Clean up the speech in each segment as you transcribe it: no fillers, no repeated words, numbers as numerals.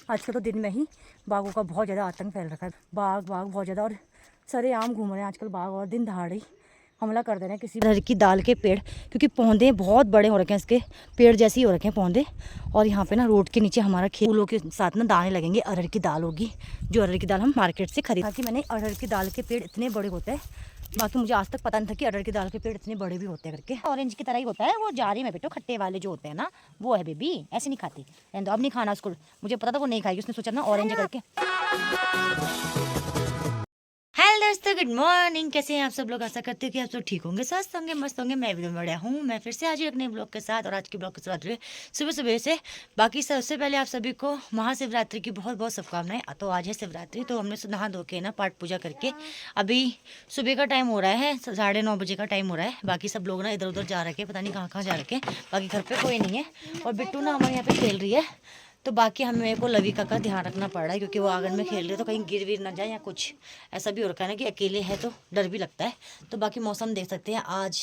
आजकल तो दिन में ही बाघों का बहुत ज़्यादा आतंक फैल रखा है। बाघ बहुत ज़्यादा और सरेआम घूम रहे हैं आजकल बाघ, और दिन दहाड़े ही हमला कर दे रहे हैं किसी अरहर की दाल के पेड़, क्योंकि पौधे बहुत बड़े हो रखे हैं, इसके पेड़ जैसे ही हो रखे हैं पौधे। और यहाँ पे ना रोड के नीचे हमारा फूलों के साथ ना दाने लगेंगे, अरहर की दाल होगी, जो अरहर की दाल हम मार्केट से खरीद। बाकी मैंने अरहर की दाल के पेड़ इतने बड़े होते हैं, बाकी मुझे आज तक पता नहीं था कि अरहर की दाल के पेड़ इतने बड़े भी होते हैं करके। ऑरेंज की तरह ही होता है वो, जारी में बेटो खट्टे वाले जो होते हैं ना, वो है बेबी, ऐसे नहीं खाती। अब नहीं खाना उसको, मुझे पता था वो नहीं खाएगी, उसने सोचा ना ऑरेंज करके। हेलो दोस्तों, गुड मॉर्निंग। कैसे हैं आप सब लोग? आशा करते हैं कि आप सब ठीक होंगे, स्वस्थ होंगे, मस्त होंगे। मैं भी बढ़िया हूँ। मैं फिर से आज एक नए ब्लॉग के साथ, और आज के ब्लॉग के साथ सुबह सुबह से। बाकी सबसे पहले आप सभी को महाशिवरात्रि की बहुत बहुत शुभकामनाएं। तो आज है शिवरात्रि, तो हमने नहा धो के ना पाठ पूजा करके अभी सुबह का टाइम हो रहा है, 9:30 बजे का टाइम हो रहा है। बाकी सब लोग ना इधर उधर जा रखे, पता नहीं कहाँ कहाँ जा रखे। बाकी घर पर कोई नहीं है, और बिट्टू ना हमारे यहाँ पे खेल रही है। तो बाकी हमें को लविका का ध्यान रखना पड़ रहा है, क्योंकि वो आंगन में खेल रहे, तो कहीं गिर विर ना जाए या कुछ ऐसा भी हो रखा है ना कि अकेले है तो डर भी लगता है। तो बाकी मौसम देख सकते हैं, आज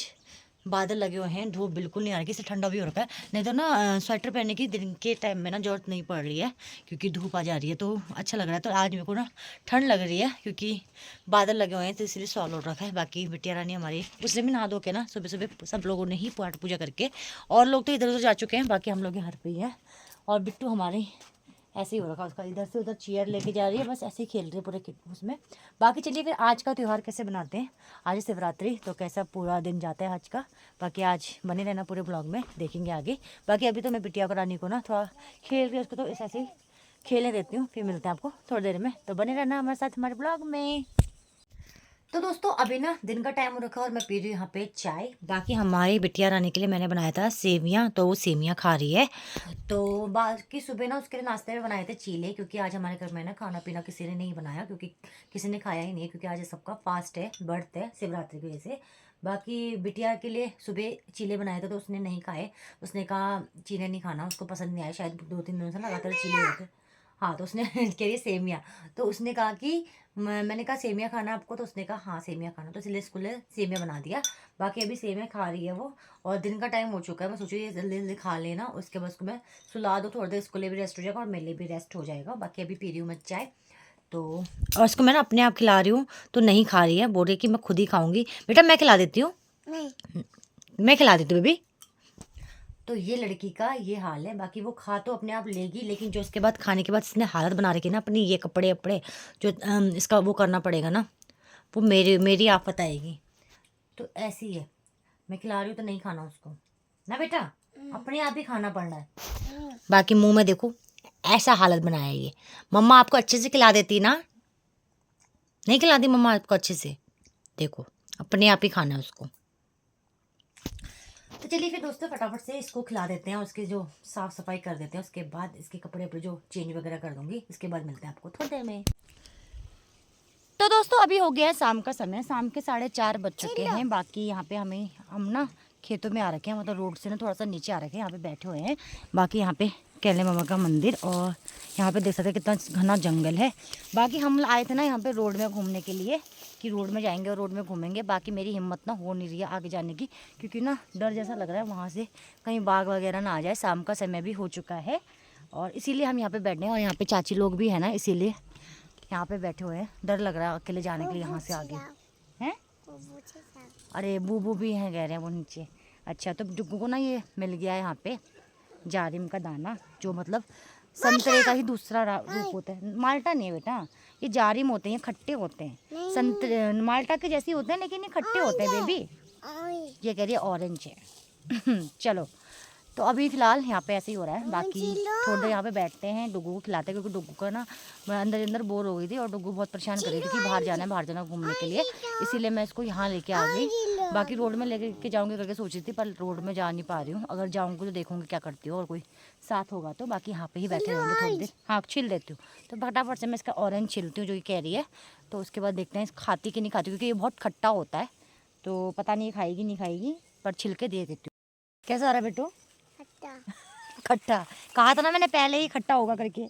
बादल लगे हुए हैं, धूप बिल्कुल नहीं आ रही, इससे ठंडा भी हो रखा है। नहीं तो ना स्वेटर पहनने की दिन के टाइम में ना जरूरत नहीं पड़ रही है, क्योंकि धूप आ जा रही है तो अच्छा लग रहा है। तो आज मेरे को ना ठंड लग रही है, क्योंकि बादल लगे हुए हैं, तो इसलिए सॉल हो रखा है। बाकी बिटिया रानी हमारी, उसने भी नहा धो के ना सुबह सुबह सब लोगों ने ही पाठ पूजा करके, और लोग तो इधर उधर जा चुके हैं, बाकी हम लोग घर पे ही है। और बिट्टू हमारी ऐसे ही हो रखा, उसका इधर से उधर चेयर लेके जा रही है, बस ऐसे ही खेल रही है पूरे उसमें। बाकी चलिए फिर आज का त्यौहार कैसे बनाते हैं। आज शिवरात्रि, तो कैसा पूरा दिन जाता है आज का। बाकी आज बने रहना पूरे ब्लॉग में, देखेंगे आगे। बाकी अभी तो मैं बिटिया को रानी को ना थोड़ा खेल के उसको तो ऐसे ही खेलने देती हूँ, फिर मिलते हैं आपको थोड़ी देर में। तो बने रहना हमारे साथ हमारे ब्लॉग में। तो दोस्तों अभी ना दिन का टाइम हो रखा है, और मैं पी रही हूँ यहाँ पे चाय। बाकी हमारी बिटिया रानी के लिए मैंने बनाया था सेवियाँ, तो वो सेवियाँ खा रही है। तो बाकी सुबह ना उसके लिए नाश्ते में बनाए थे चीले, क्योंकि आज हमारे घर में ना खाना पीना किसी ने नहीं बनाया, क्योंकि किसी ने खाया ही नहीं, क्योंकि आज सबका फास्ट है, व्रत है शिवरात्रि की वजह से। बाकी बिटिया के लिए सुबह चीले बनाए थे, तो उसने नहीं खाए। उसने कहा चीले नहीं खाना, उसको पसंद नहीं आया, शायद 2-3 दिनों से लगातार चीले होते। हाँ, तो उसने कह रही सेमिया, तो उसने कहा कि मैंने कहा सेमिया खाना आपको, तो उसने कहा हाँ सेमिया खाना, तो इसलिए इसको सेमिया बना दिया। बाकी अभी सेमिया खा रही है वो, और दिन का टाइम हो चुका है। मैं सोचू ये जल्दी जल्दी खा लेना, उसके बाद उसको मैं सुला दो थोड़ी देर, इसको लिए भी रेस्ट हो जाएगा और मेरे लिए भी रेस्ट हो जाएगा। बाकी अभी पी रही हूँ मैं चाय, तो और इसको मैं ना अपने आप खिला रही हूँ, तो नहीं खा रही है, बोल रही कि मैं खुद ही खाऊंगी। बेटा मैं खिला देती हूँ, मैं खिला देती हूँ बेबी। तो ये लड़की का ये हाल है। बाकी वो खा तो अपने आप लेगी, लेकिन जो इसके बाद खाने के बाद इसने हालत बना रखी है ना अपनी, ये कपड़े वपड़े जो इसका वो करना पड़ेगा ना, वो मेरी आफत आएगी। तो ऐसी है, मैं खिला रही हूँ तो नहीं खाना उसको ना बेटा, अपने आप ही खाना पड़ना है। बाकी मुंह में देखो ऐसा हालत बनाया ये। मम्मा आपको अच्छे से खिला देती ना, नहीं खिलाती मम्मा आपको अच्छे से, देखो अपने आप ही खाना है उसको। तो चलिए फिर दोस्तों फटाफट से इसको खिला देते हैं, और उसकी जो साफ सफाई कर देते हैं, उसके बाद इसके कपड़े वपड़े जो चेंज वगैरह कर दूंगी, इसके बाद मिलते हैं आपको थोड़ी देर में। तो दोस्तों अभी हो गया है शाम का समय, शाम के 4:30 बज चुके हैं। बाकी यहाँ पे हम ना खेतों में आ रखे हैं, मतलब रोड से ना थोड़ा सा नीचे आ रखे हैं, यहाँ पे बैठे हुए हैं। बाकी यहाँ पे कैले मामा का मंदिर, और यहाँ पे देख सकते हैं कितना घना जंगल है। बाकी हम आए थे ना यहाँ पे रोड में घूमने के लिए, कि रोड में जाएंगे और रोड में घूमेंगे। बाकी मेरी हिम्मत ना हो नहीं रही है आगे जाने की, क्योंकि ना डर जैसा लग रहा है वहाँ से कहीं बाघ वगैरह ना आ जाए। शाम का समय भी हो चुका है, और इसीलिए हम यहाँ पे बैठे हैं, और यहाँ पे चाची लोग भी है ना, इसीलिए यहाँ पे बैठे हुए हैं। डर लग रहा है अकेले जाने के लिए यहाँ से आगे हैं। अरे बूबू भी हैं कह रहे हैं वो नीचे। अच्छा, तो डुग्गू को ना ये मिल गया है यहाँ पे जारिम का दाना, जो मतलब संतरे का ही दूसरा रूप होता है। माल्टा नहीं है बेटा, ये जारिम होते हैं, खट्टे होते हैं। संतरे माल्टा के जैसे होते हैं, लेकिन ये खट्टे होते हैं बेबी। ये कह रही है ऑरेंज है। चलो, तो अभी फ़िलहाल यहाँ पे ऐसे ही हो रहा है। बाकी थोड़ी देर यहाँ पे बैठते हैं, डुग्गू को खिलाते हैं, क्योंकि डुग्गू का ना मैं अंदर बोर हो गई थी, और डुग्गू बहुत परेशान कर रही थी कि बाहर जाना घूमने के लिए, इसीलिए मैं इसको यहाँ लेके आ गई। बाकी रोड में लेके के जाऊँगी करके सोची थी, पर रोड में जा नहीं पा रही हूँ। अगर जाऊँगी तो देखूँगी क्या करती हूँ, और कोई साथ होगा तो। बाकी यहाँ पे ही बैठे रहेंगे थोड़ी देर। हाँ छिल देती हूँ, तो फटाफट से मैं इसका ऑरेंज छिलती हूँ जो ये कह रही है। तो उसके बाद देखते हैं खाती कि नहीं खाती, क्योंकि ये बहुत खट्टा होता है, तो पता नहीं खाएगी नहीं खाएगी, पर छिल के दे देती हूँ। कैसा आ रहा है बेटू? खट्टा कहा था ना मैंने पहले ही, खट्टा होगा करके,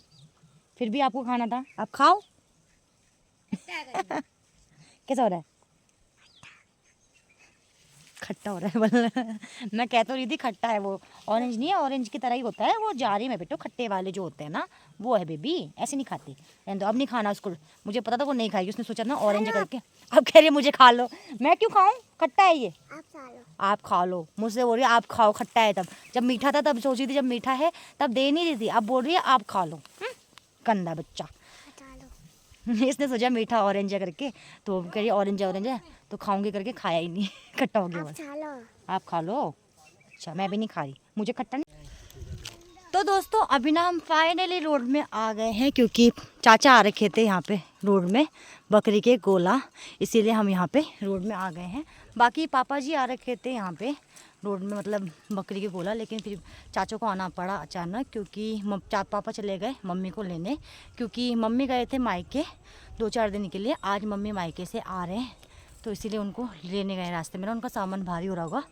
फिर भी आपको खाना था, आप खाओ। कैसा हो रहा है? खट्टा हो रहा है बोल मैं कह तो रही थी खट्टा है वो, ऑरेंज नहीं है, ऑरेंज की तरह ही होता है वो, जारी में बेटो खट्टे वाले जो होते हैं ना वो है बेबी, ऐसे नहीं खाती। एंड अब नहीं खाना उसको, मुझे पता था वो नहीं खाएगी, उसने सोचा ना ऑरेंज करके, अब कह रही है मुझे खा लो। मैं क्यों खाऊं, खट्टा है ये, आप खा लो। मुझसे बोल रही है आप खाओ, खट्टा है। तब जब मीठा था तब सोच रही थी जब मीठा है तब दे नहीं रही थी, अब बोल रही है आप खा लो। गंदा बच्चा। इसने सोचा मीठा ऑरेंज है करके, तो कह रही ऑरेंज है तो खाऊंगी करके, खाया ही नहीं खट्टा हो गया बस। आप खा लो। अच्छा मैं भी नहीं खा रही, मुझे खट्टा नहीं। तो दोस्तों अभी ना हम फाइनली रोड में आ गए हैं, क्योंकि चाचा आ रखे थे यहाँ पे रोड में बकरी के गोला, इसीलिए हम यहाँ पे रोड में आ गए हैं। बाकी पापा जी आ रखे थे यहाँ पे रोड में, मतलब बकरी के गोला, लेकिन फिर चाचा को आना पड़ा अचानक, क्योंकि पापा चले गए मम्मी को लेने, क्योंकि मम्मी गए थे मायके 2-4 दिन के लिए, आज मम्मी मायके से आ रहे हैं, तो इसीलिए उनको लेने गए। रास्ते में ना उनका सामान भारी हो रहा होगा,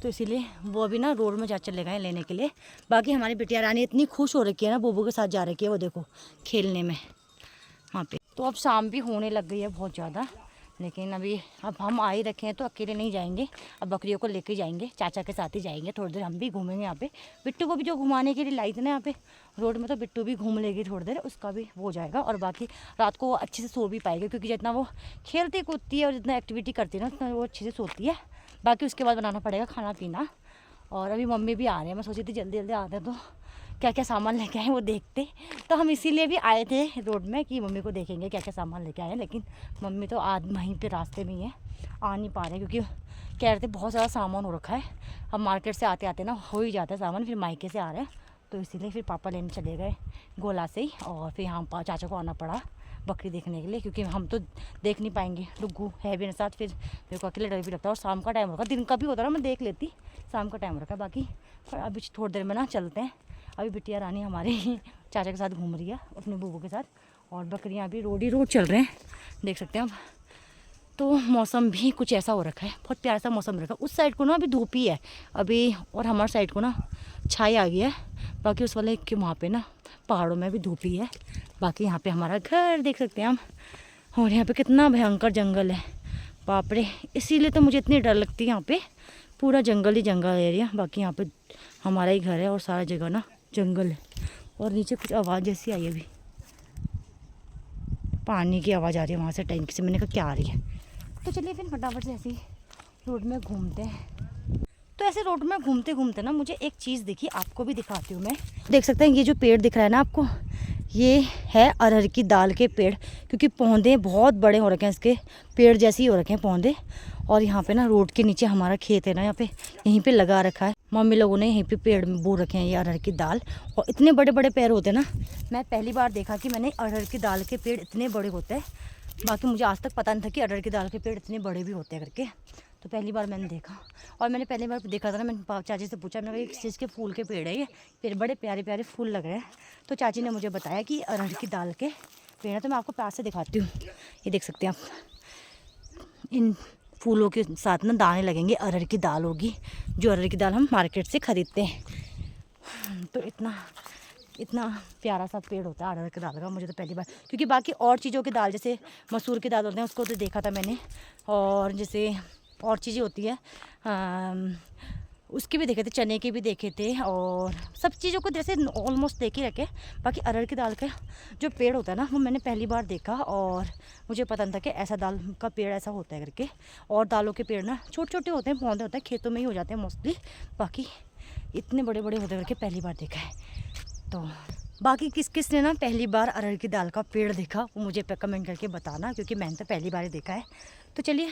तो इसीलिए वो अभी ना रोड में जा चले गए लेने के लिए। बाकी हमारी बिटिया रानी इतनी खुश हो रखी है ना, बोबो के साथ जा रखी है वो देखो खेलने में वहाँ पे। तो अब शाम भी होने लग गई है बहुत ज़्यादा, लेकिन अभी अब हम आ ही रखे हैं तो अकेले नहीं जाएंगे, अब बकरियों को लेके जाएंगे, चाचा के साथ ही जाएंगे। थोड़ी देर हम भी घूमेंगे यहाँ पे, बिट्टू को भी जो घुमाने के लिए लाई थी ना यहाँ पे रोड में, तो बिट्टू भी घूम लेगी थोड़ी देर, उसका भी हो जाएगा। और बाकी रात को वो अच्छे से सो भी पाएगी, क्योंकि जितना वो खेलती कूदती है और जितना एक्टिविटी करती है ना उतना वो अच्छे से सोती है। बाकी उसके बाद बनाना पड़ेगा खाना पीना। और अभी मम्मी भी आ रहे हैं, मैं सोची थी जल्दी जल्दी आते हैं तो क्या क्या सामान लेके आए वो देखते, तो हम इसीलिए भी आए थे रोड में कि मम्मी को देखेंगे क्या क्या सामान लेके आए हैं। लेकिन मम्मी तो आज वहीं पे रास्ते में ही है, आ नहीं पा रहे, क्योंकि कह रहे थे बहुत ज़्यादा सामान हो रखा है, अब मार्केट से आते आते ना हो ही जाता है सामान, फिर मायके से आ रहे हैं, तो इसीलिए फिर पापा लेने चले गए गोला से ही, और फिर यहाँ चाचा को आना पड़ा बकरी देखने के लिए, क्योंकि हम तो देख नहीं पाएंगे, डुग्गू है भी साथ, फिर मेरे को अकेले डर भी लगता है, और शाम का टाइम होगा, दिन का भी होता है ना मैं देख लेती, शाम का टाइम रखा। बाकी अभी थोड़ी देर में ना चलते हैं, अभी बिटिया रानी हमारे चाचा के साथ घूम रही है अपने बूबू के साथ, और बकरियाँ अभी रोड ही रोड चल रहे हैं, देख सकते हैं आप। तो मौसम भी कुछ ऐसा हो रखा है, बहुत प्यारा सा मौसम रखा है। उस साइड को ना अभी धूप ही है अभी, और हमारे साइड को ना छाई आ गई है, बाकी उस वाले के वहाँ पे ना पहाड़ों में भी धूप ही है। बाकी यहाँ पे हमारा घर देख सकते हैं हम, और यहाँ पे कितना भयंकर जंगल है, बाप रे, इसीलिए तो मुझे इतनी डर लगती है यहाँ पे, पूरा जंगल ही जंगल एरिया। बाकी यहाँ पे हमारा ही घर है और सारा जगह ना जंगल है। और नीचे कुछ आवाज़ जैसी आई, अभी पानी की आवाज़ आ रही है वहाँ से टैंक से, मैंने कहा क्या आ रही है। तो चलिए फिर फटाफट से ऐसे ही रोड में घूमते हैं। तो ऐसे रोड में घूमते घूमते ना मुझे एक चीज़ दिखी, आपको भी दिखाती हूँ मैं। देख सकते हैं ये जो पेड़ दिख रहा है ना आपको, ये है अरहर की दाल के पेड़, क्योंकि पौधे बहुत बड़े हो रखे हैं, इसके पेड़ जैसे ही हो रखे हैं पौधे। और यहाँ पे ना रोड के नीचे हमारा खेत है ना, यहाँ पे यहीं पे लगा रखा है मम्मी लोगों ने, यहीं पे पेड़ बो रखे हैं ये अरहर की दाल, और इतने बड़े बड़े पेड़ होते हैं ना, मैं पहली बार देखा कि मैंने अरहर की दाल के पेड़ इतने बड़े होते हैं। बाकी मुझे आज तक पता नहीं था कि अरहर की दाल के पेड़ इतने बड़े भी होते हैं करके, तो पहली बार मैंने देखा। और मैंने पहली बार देखा था ना, मैंने चाची से पूछा, मैंने कहा किस के फूल के पेड़ है ये, पेड़ बड़े प्यारे प्यारे फूल लग रहे हैं। तो चाची ने मुझे बताया कि अरहर की दाल के पेड़ है। तो मैं आपको पास से दिखाती हूँ, ये देख सकते हैं आप, इन फूलों के साथ ना दाने लगेंगे, अरहर की दाल होगी, जो अरहर की दाल हम मार्केट से ख़रीदते हैं। तो इतना प्यारा सा पेड़ होता है अरहर की दाल का, मुझे तो पहली बार, क्योंकि बाकी और चीज़ों की दाल जैसे मसूर की दाल होते हैं उसको तो देखा था मैंने, और जैसे और चीज़ें होती है उसके भी देखे थे, चने के भी देखे थे, और सब चीज़ों को जैसे ऑलमोस्ट देख ही रखे। बाकी अरहर की दाल का जो पेड़ होता है ना वो मैंने पहली बार देखा, और मुझे पता नहीं था कि ऐसा दाल का पेड़ ऐसा होता है करके। और दालों के पेड़ ना छोटे छोटे होते हैं, पौधे होते हैं, खेतों में ही हो जाते हैं मोस्टली, बाकी इतने बड़े बड़े होते करके पहली बार देखा है। तो बाकी किस किस ने ना पहली बार अरहर की दाल का पेड़ देखा वो मुझे कमेंट करके बताना, क्योंकि मैंने तो पहली बार ही देखा है। तो चलिए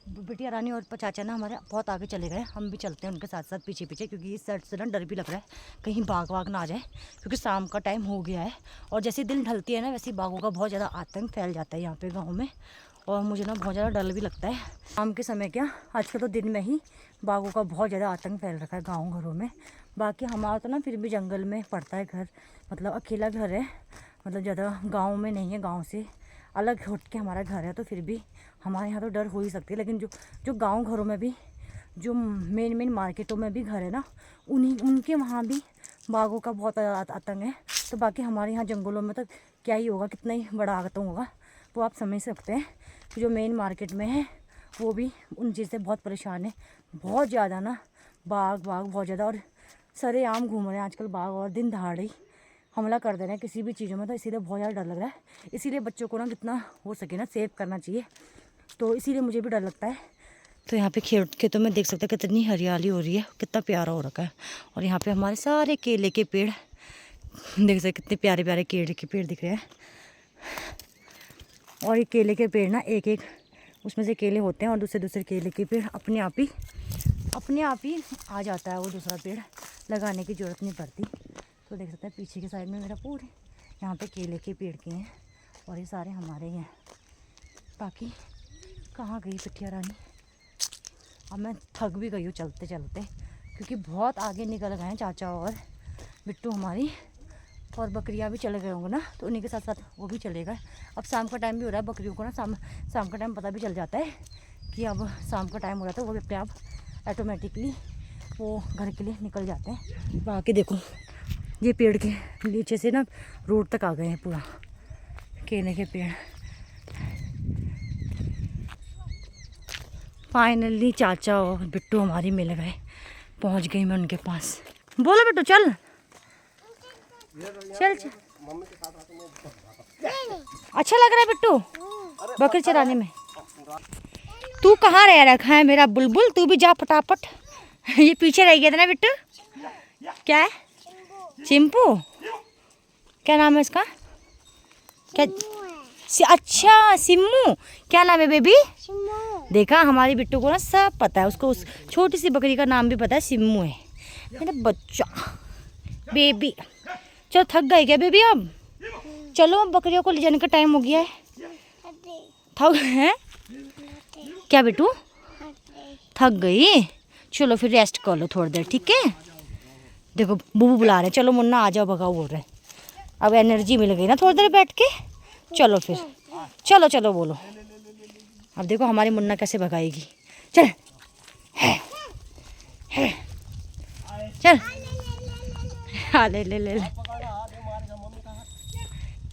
बिटिया रानी और चाचा ना हमारे बहुत आगे चले गए, हम भी चलते हैं उनके साथ साथ पीछे पीछे, क्योंकि इस साइड से ना डर भी लग रहा है कहीं बाघ वाघ ना आ जाए, क्योंकि शाम का टाइम हो गया है, और जैसे दिन ढलती है ना वैसे बाघों का बहुत ज़्यादा आतंक फैल जाता है यहाँ पे गाँव में, और मुझे ना बहुत ज़्यादा डर भी लगता है शाम के समय। क्या आजकल तो दिन में ही बाघों का बहुत ज़्यादा आतंक फैल रखा है गाँव घरों में। बाकी हमारा तो ना फिर भी जंगल में पड़ता है घर, मतलब अकेला घर है, मतलब ज़्यादा गाँव में नहीं है, गाँव से अलग हट के हमारा घर है, तो फिर भी हमारे यहाँ तो डर हो ही सकती है। लेकिन जो गांव घरों में भी, जो मेन मार्केटों में भी घर है ना, उनके वहाँ भी बाघों का बहुत आतंक है। तो बाकी हमारे यहाँ जंगलों में तो क्या ही होगा, कितना ही बड़ा आतंक होगा वो आप समझ सकते हैं। तो जो मेन मार्केट में है वो भी उन चीज़ से बहुत परेशान है, बहुत ज़्यादा ना, बाघ बहुत ज़्यादा, और सरेआम घूम रहे हैं आजकल बाघ, और दिन दहाड़े ही हमला कर दे रहे हैं किसी भी चीज़ों में। तो इसीलिए बहुत ज़्यादा डर लग रहा है। इसीलिए बच्चों को ना जितना हो सके ना सेव करना चाहिए, तो इसीलिए मुझे भी डर लगता है। तो यहाँ पे खेतों में देख सकते हैं कितनी हरियाली हो रही है, कितना प्यारा हो रखा है। और यहाँ पे हमारे सारे केले के पेड़ देख सकते, कितने प्यारे प्यारे केले के पेड़ दिख रहे हैं। और ये केले के पेड़ ना एक एक उसमें से केले होते हैं, और दूसरे केले के पेड़ अपने आप ही आ जाता है वो दूसरा पेड़, लगाने की ज़रूरत नहीं पड़ती। तो देख सकते हैं पीछे के साइड में मेरा पूरे यहाँ पे केले के पेड़ के हैं, और ये सारे हमारे ही हैं। बाकी कहाँ गई पिठिया रानी? अब मैं थक भी गई हूँ चलते चलते, क्योंकि बहुत आगे निकल गए हैं चाचा और बिट्टू हमारी, और बकरियाँ भी चले गए होंगे ना, तो उन्हीं के साथ साथ वो भी चले गए। अब शाम का टाइम भी हो रहा है, बकरियों को ना शाम का टाइम पता भी चल जाता है कि अब शाम का टाइम हो रहा था, वो भी अपने आप ऑटोमेटिकली वो घर के लिए निकल जाते हैं। बाकी देखो ये पेड़ के नीचे से ना रोड तक आ गए हैं पूरा केले के पेड़। फाइनली चाचा और बिट्टू हमारी मिल गए, पहुंच गई मैं उनके पास। बोलो बिट्टू चल चल चल। अच्छा लग रहा है बिट्टू बकरी चराने में? तू कहाँ रह रखा है मेरा बुलबुल, तू भी जा फटाफट। ये पीछे रह गया था ना बिट्टू? क्या है? चिंपू? क्या नाम है इसका? क्या? अच्छा सिम्मू। क्या नाम है बेबी? देखा, हमारी बिट्टू को ना सब पता है, उसको उस छोटी सी बकरी का नाम भी पता है, सिम्मू है मेरा बच्चा बेबी। चलो थक गई क्या बेबी? अब चलो बकरियों को ले जाने का टाइम हो गया है। थक है क्या बिट्टू? थक गई? चलो फिर रेस्ट कर लो थोड़ी देर, ठीक है? देखो बुबू बुला रहे हैं, चलो मुन्ना आ जाओ, भगाओ बोल रहे हैं। अब एनर्जी मिल गई ना थोड़ी देर बैठ के, चलो फिर चलो चलो बोलो। अब देखो हमारी मुन्ना कैसे भगाएगी। चल चल हाँ ले ले ले ले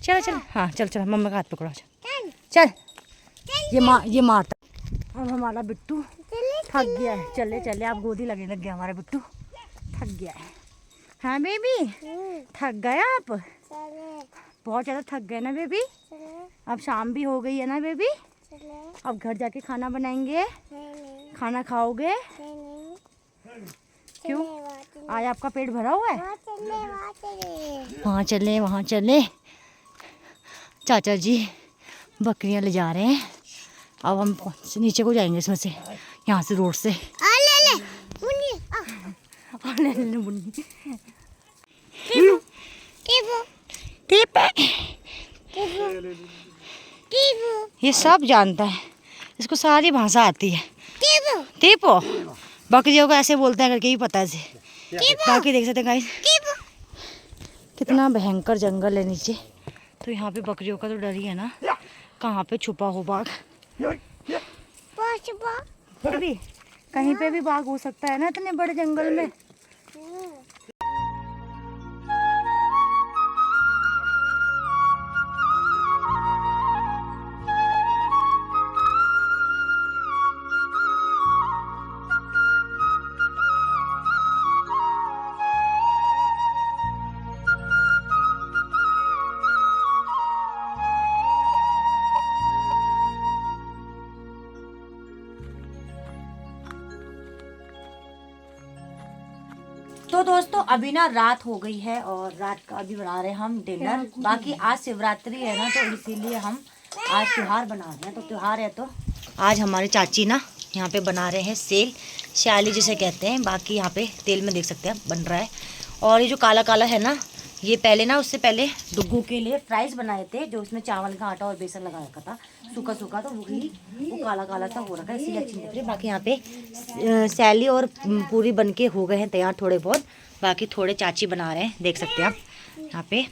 चल चल, हाँ चल चल, मम्मी का हाथ पकड़ो, चल ये मारता। अब हमारा बिट्टू थक गया है, चले चले, आप गोदी लगने लग गया हमारा बिट्टू, थक गया है। हाँ बेबी थक गया आप? बहुत ज़्यादा थक गए ना बेबी? अब शाम भी हो गई है ना बेबी? अब घर जाके खाना बनाएंगे? खाना खाओगे? क्यों? आज आपका पेट भरा हुआ है? वहाँ चले। चाचा जी बकरियां ले जा रहे हैं, अब हम नीचे को जाएंगे इसमें से, यहाँ से रोड से। ये सब जानता है, इसको सारी भाषा आती है। टीपो बकरियों को ऐसे बोलते हैं करके ही पता है इसे। बाकी देख सकते हैं गाइस कितना भयंकर जंगल है नीचे, तो यहाँ पे बकरियों का तो डर ही है ना, कहाँ पे छुपा हो बाघ। भी कहीं पे भी बाघ हो सकता है ना इतने बड़े जंगल में। तो दोस्तों अभी ना रात हो गई है, और रात का अभी बना रहे हैं हम डिनर। बाकी आज शिवरात्रि है ना, तो इसीलिए हम आज त्योहार बना रहे हैं। तो त्योहार है तो आज हमारे चाची ना यहाँ पे बना रहे हैं सेल, श्याली जिसे कहते हैं। बाकी यहाँ पे तेल में देख सकते हैं बन रहा है। और ये जो काला काला है ना, ये पहले ना उससे पहले डुग्गू के लिए फ्राइज बनाए थे, जो उसमें चावल का आटा और बेसन लगा रखा था, सूखा सूखा, तो वो काला काला सा हो रखा है, इसलिए अच्छी नहीं लग रही। बाकी यहाँ पे सैली और पूरी बन के हो गए हैं तैयार थोड़े बहुत, बाकी थोड़े चाची बना रहे हैं, देख सकते हैं आप यहाँ पे।